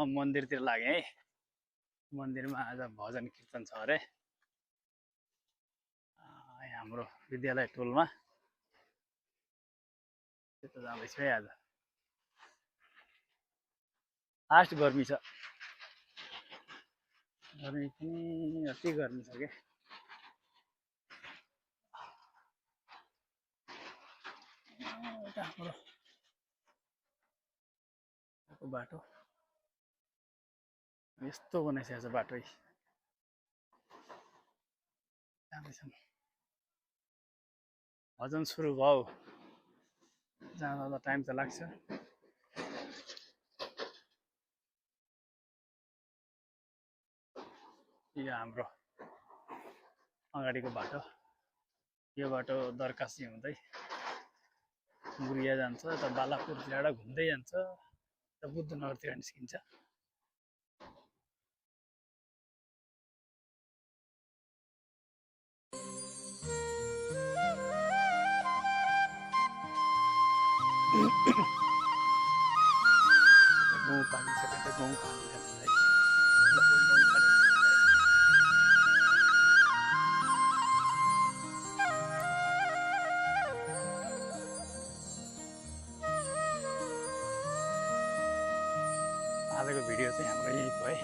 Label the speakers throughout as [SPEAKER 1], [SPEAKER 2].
[SPEAKER 1] मन्दिरतिर लागेँ है। मन्दिरमा आज भजन कीर्तन छ अरे हाम्रो विद्यालय टोलमा। त्यता जाँदैछु है। आज लास्ट गर्मी छ, गर्मी पनि अति गर्मी छ के। हाम्रो बाटो यस्तो बनाइसकेको छ बाटो जाँदैछौँ। भजन सुरु भयो, जाँदा त टाइम त लाग्छ। यो हाम्रो अगाडिको बाटो, यो बाटो दरकासी हुँदै गुरिया जान्छ, यता बालापुरतिर घुम्दै जान्छ, यता बुद्धनगरतिर निस्किन्छ। गाउँ पाकिसकेर त गाउँ खान्छ। आजको भिडियो चाहिँ हाम्रो यही भयो है।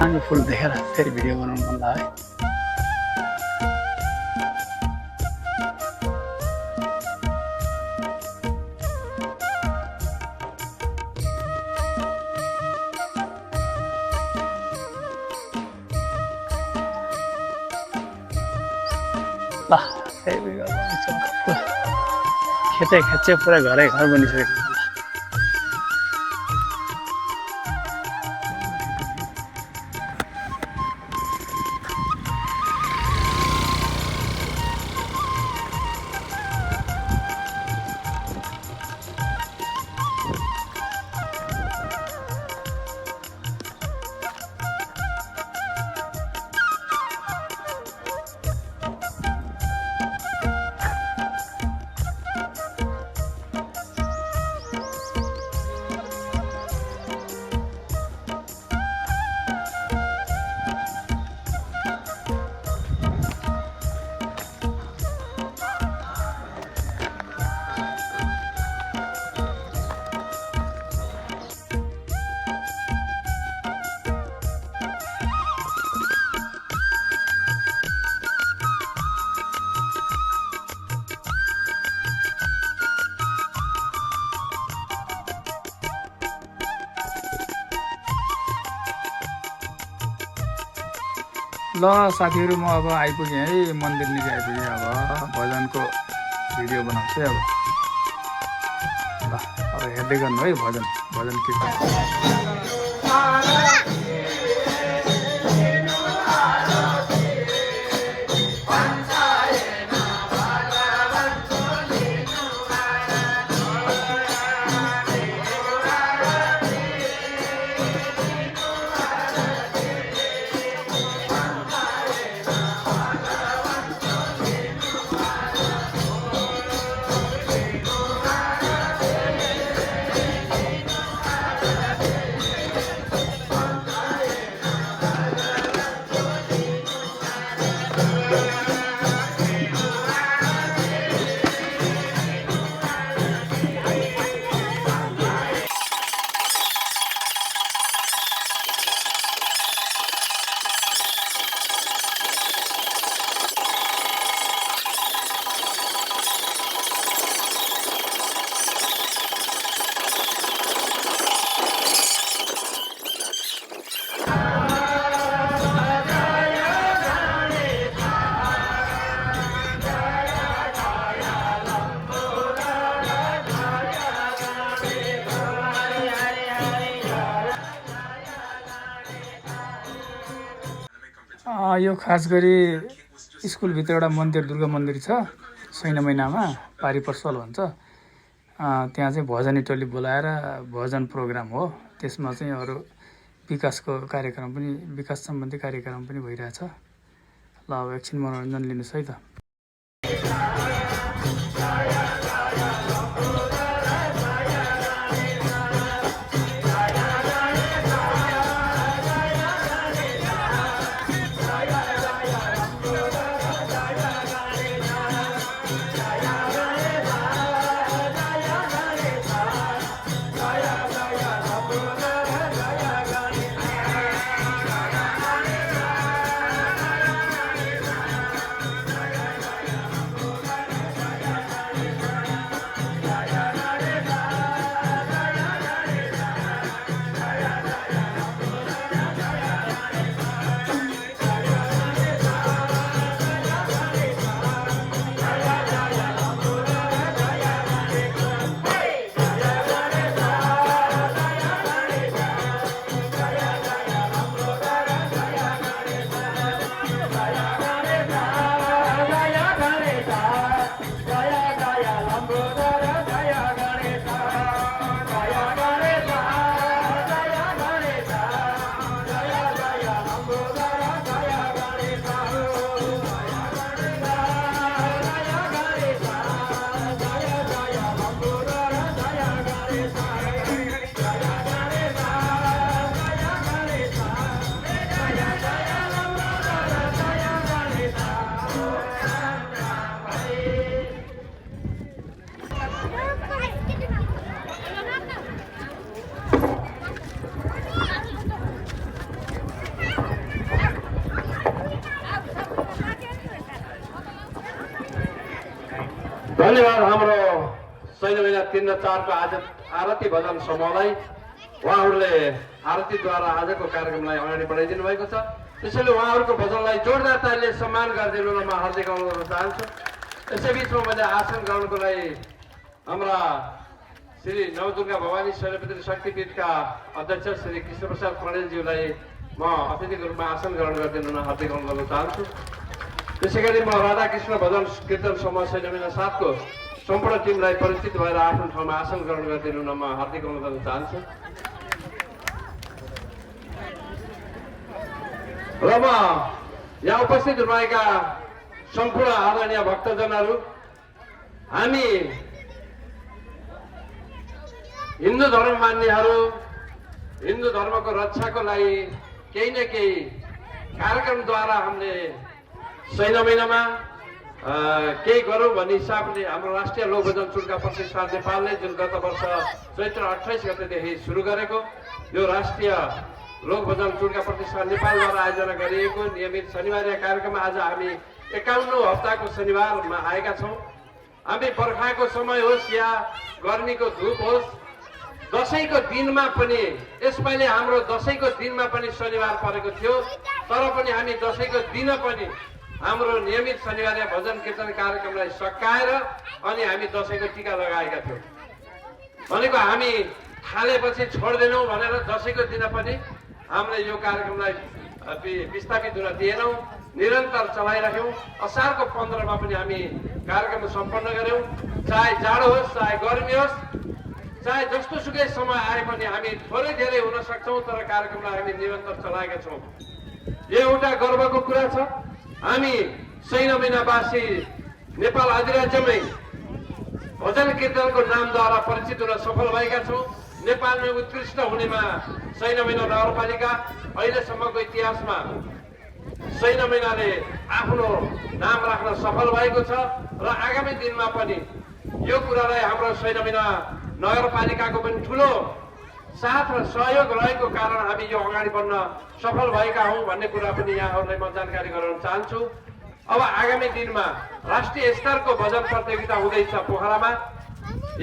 [SPEAKER 1] आगे फुल देखेर फेरि भिडियो बनाउनु मन लाग्यो है। ल फेरि भिडियो बनाउँछु। खेचे पुरा घरै घर बनिसकेको।
[SPEAKER 2] ल साथीहरु, म अब आइपुगेँ है, मन्दिर निकै आइपुगेँ। अब भजनको भिडियो बनाउँछु है। अब हेर्दै गर्नु है भजन कीर्तन। यो खास गरी स्कुलभित्र एउटा मन्दिर दुर्गा मन्दिर छ सैन महिनामा पारी पर्सल भन्छ त्यहाँ चाहिँ भजनी टोली बोलाएर भजन प्रोग्राम हो त्यसमा चाहिँ अरू विकासको कार्यक्रम पनि विकास सम्बन्धी कार्यक्रम पनि भइरहेछ ल अब एकछिन मनोरञ्जन लिनुहोस् है त
[SPEAKER 3] धन्यवाद हाम्रो सैन महिना 3 र 4 को आज आरती भजन समूहलाई उहाँहरूले आरतीद्वारा आजको कार्यक्रमलाई अगाडि बढाइदिनु भएको छ त्यसैले उहाँहरूको भजनलाई जोरदार तालीले सम्मान गरिदिनु म हार्दिक अनुरोध गर्न चाहन्छु यसै बीचमा मैले आसन ग्रहणको लागि हाम्रा श्री नवदुर्गा भवानी शैलपुत्री शक्तिपीठका अध्यक्ष श्री कृष्णप्रसाद पौडेलज्यूलाई म अतिथिको रूपमा आसन ग्रहण गरिदिनु हार्दिक अनुरोध गर्न चाहन्छु त्यसैगरी म राधाकृष्ण भजन कीर्तन समूह सैन महिना 7 को सम्पूर्ण टिमलाई परिचित भएर आफ्नो ठाउँमा आसन ग्रहण गरिदिनु म हार्दिक अनुरोध गर्न चाहन्छु र म यहाँ उपस्थित हुनुभएका सम्पूर्ण आदरणीय भक्तजनहरू हामी हिन्दू धर्म मान्नेहरू हिन्दू धर्मको रक्षाको लागि केही न केही कार्यक्रमद्वारा हामीले सैन महिनामा केही गरौँ भन्ने हिसाबले हाम्रो राष्ट्रिय लोक भजन चुड्का प्रतिष्ठान नेपालले जुन गत वर्ष चैत्र 28 गतेदेखि सुरु गरेको यो राष्ट्रिय लोक भजन चुड्का प्रतिष्ठान नेपालद्वारा आयोजना गरिएको नियमित शनिबारीय कार्यक्रम आज हामी 51औं हप्ताको शनिबारमा आएका छौँ हामी बर्खाको समय होस् या गर्मीको धुप होस् दशैंको दिनमा पनि यसपालि हाम्रो दशैंको दिनमा पनि शनिबार परेको थियो तर पनि हामी दशैंको दिन पनि हाम्रो नियमित शनिबारीय भजन कीर्तन कार्यक्रमलाई सकाएर अनि हामी दशैंको टीका लगाएका थियौँ भनेको हामी थालेपछि छोड्दैनौँ भनेर दशैंको दिन पनि हामीले यो कार्यक्रमलाई विस्थापित हुन दिएनौँ निरन्तर चलाइराख्यौँ असारको 15 मा पनि हामी कार्यक्रम सम्पन्न गर्यौँ चाहे जाडो होस् चाहे गर्मी होस् चाहे जस्तो सुकै समय आए पनि हामी थोरै धेरै हुन सक्छौँ तर कार्यक्रमलाई हामी निरन्तर चलाएका छौँ यो एउटा गर्वको कुरा छ हामी सैन महिनावासी नेपाल अधिराज्यमै भजन कीर्तनको नामद्वारा परिचित हुन सफल भएका छौँ नेपालमै उत्कृष्ट हुनेमा सैन महिना नगरपालिका अहिलेसम्मको इतिहासमा सैन महिनाले आफ्नो नाम राख्न सफल भएको छ र आगामी दिनमा पनि यो कुरालाई हाम्रो सैन महिना नगरपालिकाको पनि ठुलो साथ र सहयोग रहेको कारण हामी यो अगाडि बढ्न सफल भएका हौं भन्ने कुरा पनि यहाँहरूलाई म जानकारी गराउन चाहन्छु अब आगामी दिनमा राष्ट्रिय स्तरको भजन प्रतियोगिता हुँदैछ पोखरामा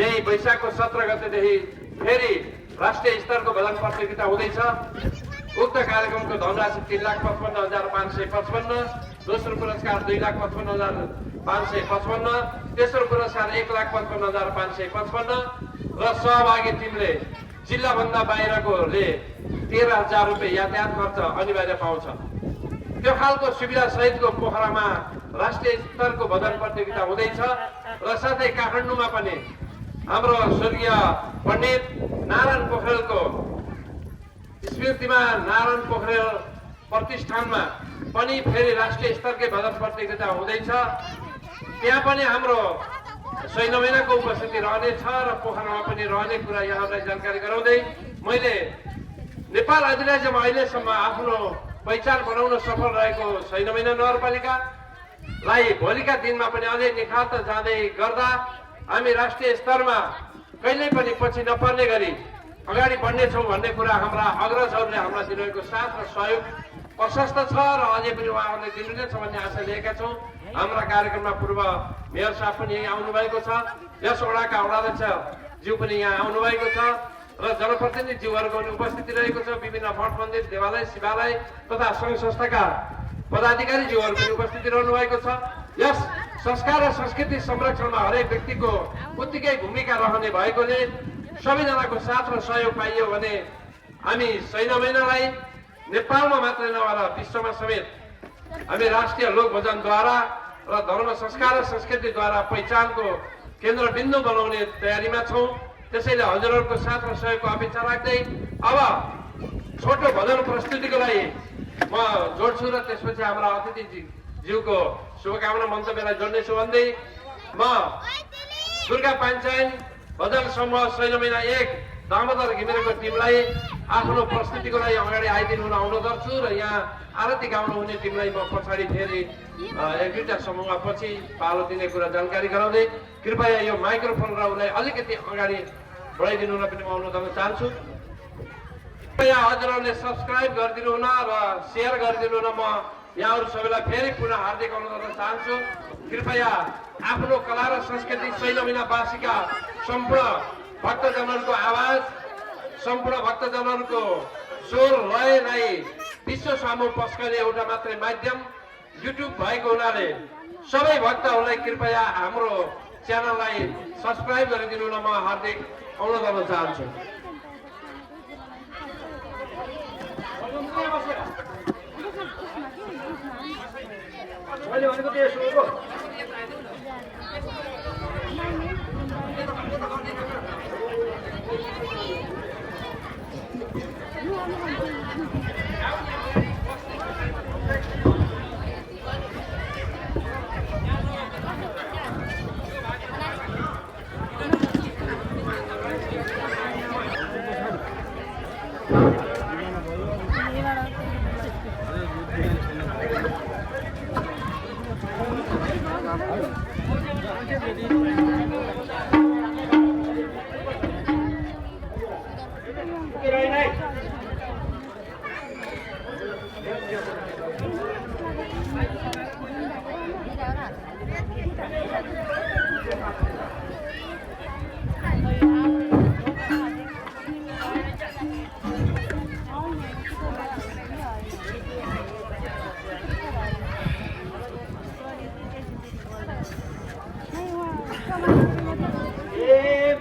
[SPEAKER 3] यही वैशाखको 17 गतेदेखि फेरि राष्ट्रिय स्तरको भजन प्रतियोगिता हुँदैछ उक्त कार्यक्रमको धनराशि 3,55,555 दोस्रो पुरस्कार 2,55,555 तेस्रो पुरस्कार 1,55,555 र सहभागी टिमले जिल्लाभन्दा बाहिरकोले 13,000 रुपियाँ यातायात खर्च अनिवार्य पाउँछ त्यो खालको सुविधा सहितको पोखरामा राष्ट्रिय स्तरको भजन प्रतियोगिता हुँदैछ र साथै काठमाडौँमा पनि हाम्रो स्वर्गीय पण्डित नारायण पोखरेलको स्मृतिमा नारायण पोखरेल प्रतिष्ठानमा पनि फेरि राष्ट्रिय स्तरकै भजन प्रतियोगिता हुँदैछ। त्यहाँ पनि हाम्रो 6 महिनाको उपस्थिति रहनेछ र पोखरामा पनि रहने कुरा यहाँलाई जानकारी गराउँदै मैले नेपाल अधिराज्यमा अहिलेसम्म आफ्नो पहिचान बनाउन सफल रहेको 6 महिना नगरपालिकालाई भोलिका दिनमा पनि अझै निखार्त जाँदै गर्दा हामी राष्ट्रिय स्तरमा कहिल्यै पनि पछि नपर्ने गरी अगाडि बढ्नेछौँ भन्ने कुरा हाम्रा अग्रजहरूले हामीलाई दिनुभएको साथ र सहयोग प्रशस्त छ र अझै पनि उहाँहरूले दिनुहुनेछ भन्ने आशा लिएका छौँ। हाम्रा कार्यक्रममा पूर्व मेयर साहब पनि यहीँ आउनुभएको छ, यस वडाका वडाध्यक्ष ज्यू पनि यहाँ आउनुभएको छ र जनप्रतिनिधिज्यूहरूको पनि उपस्थिति रहेको छ। विभिन्न मठ मन्दिर देवालय शिवालय तथा सङ्घ संस्थाका पदाधिकारीज्यूहरू पनि उपस्थिति रहनु भएको छ। यस संस्कार र संस्कृति संरक्षणमा हरेक व्यक्तिको उत्तिकै भूमिका रहने भएकोले सबैजनाको साथ र सहयोग पाइयो भने हामी 6 महिनालाई नेपालमा मात्रै नभएर विश्वमा समेत हामी राष्ट्रिय लोक भजनद्वारा र धर्म संस्कार र संस्कृतिद्वारा पहिचानको केन्द्रबिन्दु बनाउने तयारीमा छौँ। त्यसैले हजुरहरूको साथ र सहयोगको अपेक्षा राख्दै अब छोटो भजन प्रस्तुतिको लागि म जोड्छु र त्यसपछि हाम्रा अतिथिज्यूको शुभकामना मन्तव्यलाई जोड्नेछु भन्दै म दुर्गा पाञ्चायन भजन समूह 6 महिना 1 दामोदर घिमिरेको टिमलाई आफ्नो प्रस्तुतिको लागि अगाडि आइदिनु हुन अनुरोध गर्छु र यहाँ आरती गाउनु हुने टिमलाई म पछाडि फेरि 1-2टा समूह पछि पालो दिने कुरा जानकारी गराउँदै कृपया यो माइक्रोफोन र उसलाई अलिकति अगाडि बढाइदिनु हुन पनि म अनुरोध गर्न चाहन्छु। कृपया हजुरहरूले सब्सक्राइब गरिदिनु हुन र सेयर गरिदिनु हुन म यहाँहरू सबैलाई फेरि पुनः हार्दिक अनुरोध गर्न चाहन्छु। कृपया आफ्नो कला र संस्कृति 6 महिनावासीका सम्पूर्ण भक्तजनहरूको आवाज, सम्पूर्ण भक्तजनहरूको स्वर लयलाई विश्व सामु पस्कने एउटा मात्रै माध्यम युट्युब भएको हुनाले सबै भक्तहरूलाई कृपया हाम्रो च्यानललाई सब्सक्राइब गरिदिनु हुन म हार्दिक अनुरोध गर्न चाहन्छु।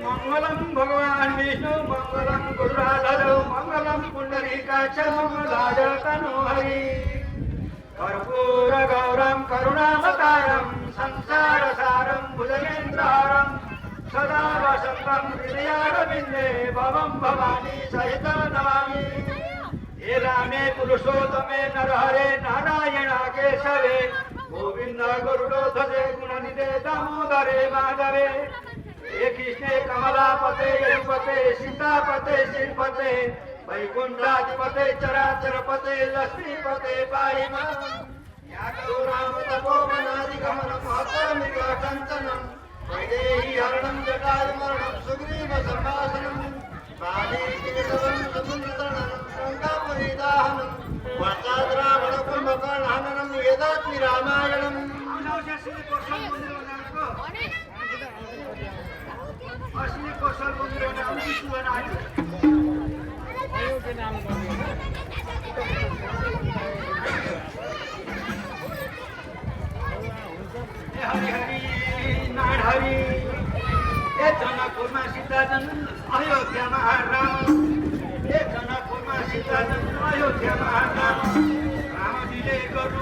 [SPEAKER 4] मंगलम भगवान विष्णु मंगलम गुरुराधर मंगलम पुंडरीकाक्ष मंगलाय तनोहरि कर्पूर गौरम करुणावतारम संसार सारम भुजगेन्द्रहारम सदा वसंतम हृदयारविंदे भवम भवानी सहित नमामि। हे रामे पुरुषोत्तमे नरहरे नारायण केशवे गोविंद गरुड़ध्वजे गुणनिधे दामोदरे माधवे हे कृष्णे कमलापते यशुपते सीतापते श्रीपते वैकुंठाधिपते चराचरपते लक्ष्मीपते पाहि मां। या करो राम तपोवनादिगमनं महत्तमिव कंचनं वैदेही हरणं जटायुमरणं सुग्रीव संभाषणं बालीकेशवं समुद्रतरणं शङ्कापुरीदाहनं वाचाद्रावणकुम्भकर्णहननं वेदात्मि रामायणम्। असली कौशल मंदिर नाम विष्णु बनायो हरि हरि नारायण हरि ए जनकपुरमा सीताजन अयोध्यामा राम ए जनकपुरमा सीताजन अयोध्यामा राम रामजीले गर्नु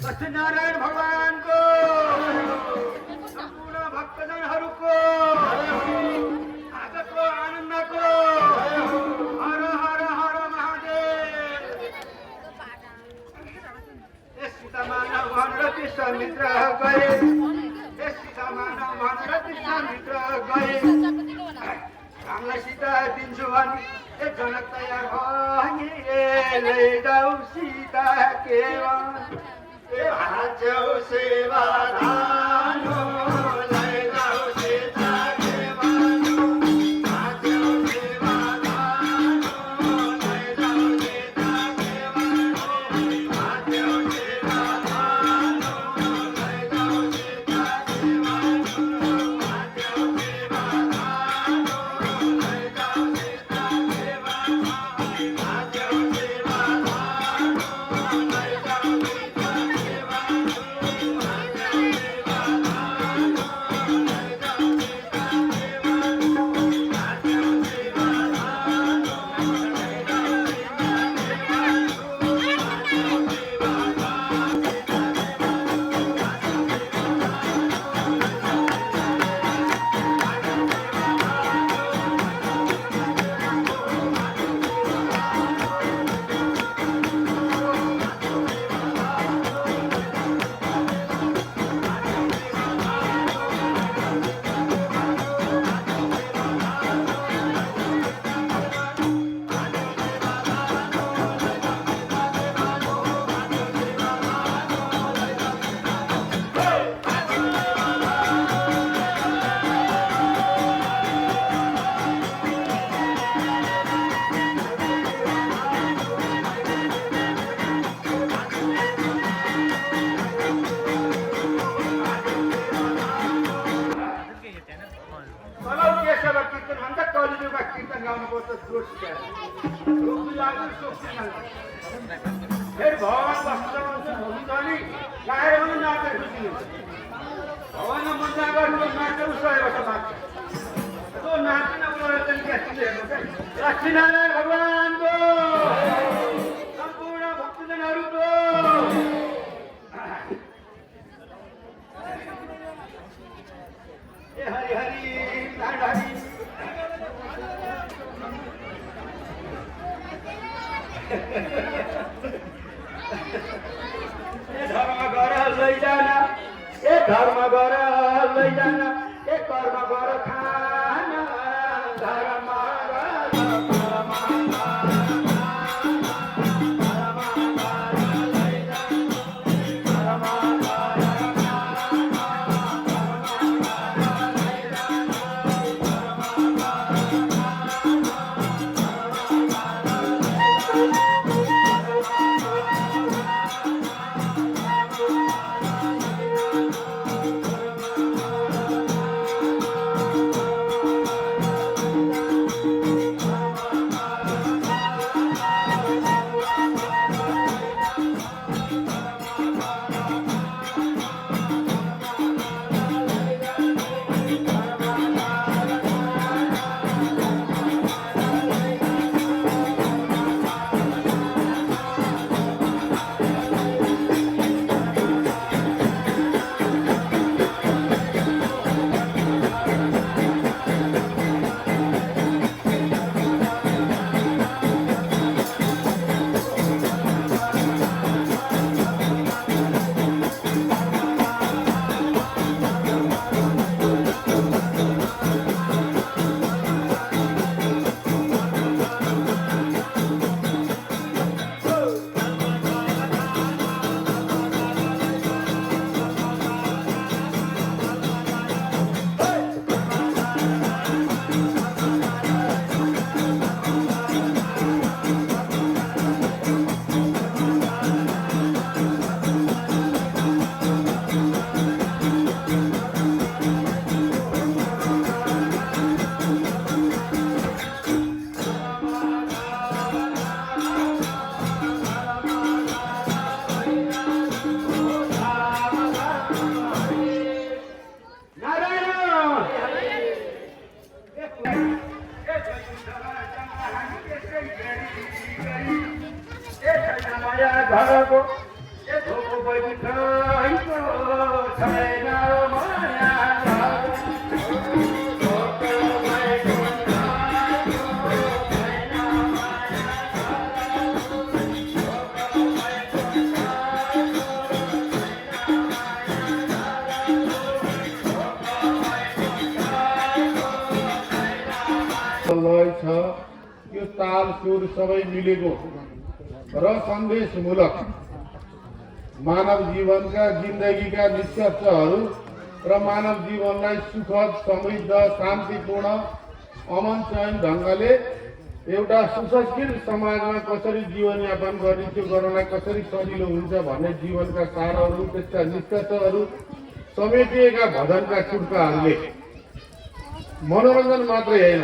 [SPEAKER 4] लक्ष्मीनारायण भगवानको सम्पूर्ण भक्तजनहरूको आजको आनन्दको हर हर हर महादेव। यस सीता मानव भनेर विश्वामित्र गए, यस सीता मानव भनेर विश्वामित्र गए। रामलाई सीता दिन्छु भनी ए जनक तयार भए लैजाऊ सीता केवल भाजौ सेवा धानो लैजाऊ सीता केवल भाजौ सेवा धानो लैजाऊ सीता केवल भाजौ सेवा धानो लैजाऊ सीता केवल भाजौ सेवा धानो लैजाऊ सीता केवल भाजौ सेवा धानो लैजाऊ फिर भगवान भगवान मुद्दा गर्नु नाच्नु सहेको छ बात तो नाच्न प्रयोजन के लक्ष्मीनारायण भगवानको सम्पूर्ण भक्तजनहरूको ए हरि हरि नारायण हरि धर्म गर लैजान ए धर्म गर लैजान ए कर्म गर खान धर्म घरको धोको बैठैको छैन माया
[SPEAKER 5] लय छ यो ताल सुर सबै मिलेको र सन्देशमूलक मानव जीवनका जिन्दगीका निष्कर्षहरू र मानव जीवनलाई सुखद समृद्ध शान्तिपूर्ण अमन चयन ढङ्गले एउटा सुसंस्कृत समाजमा कसरी जीवनयापन गर्ने त्यो गर्नलाई कसरी सजिलो हुन्छ भन्ने जीवनका सारहरू त्यसका निष्कर्षहरू समेटिएका भजनका टुक्राहरूले मनोरञ्जन मात्रै होइन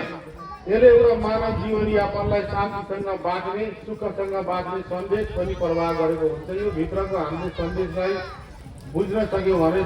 [SPEAKER 5] यसले एउटा मानव जीवनयापनलाई शान्तिसँग बाँच्ने सुखसँग बाँच्ने सन्देश पनि प्रवाह गरेको हुन्छ। यो भित्रको हाम्रो सन्देशलाई बुझ्न सक्यौँ भने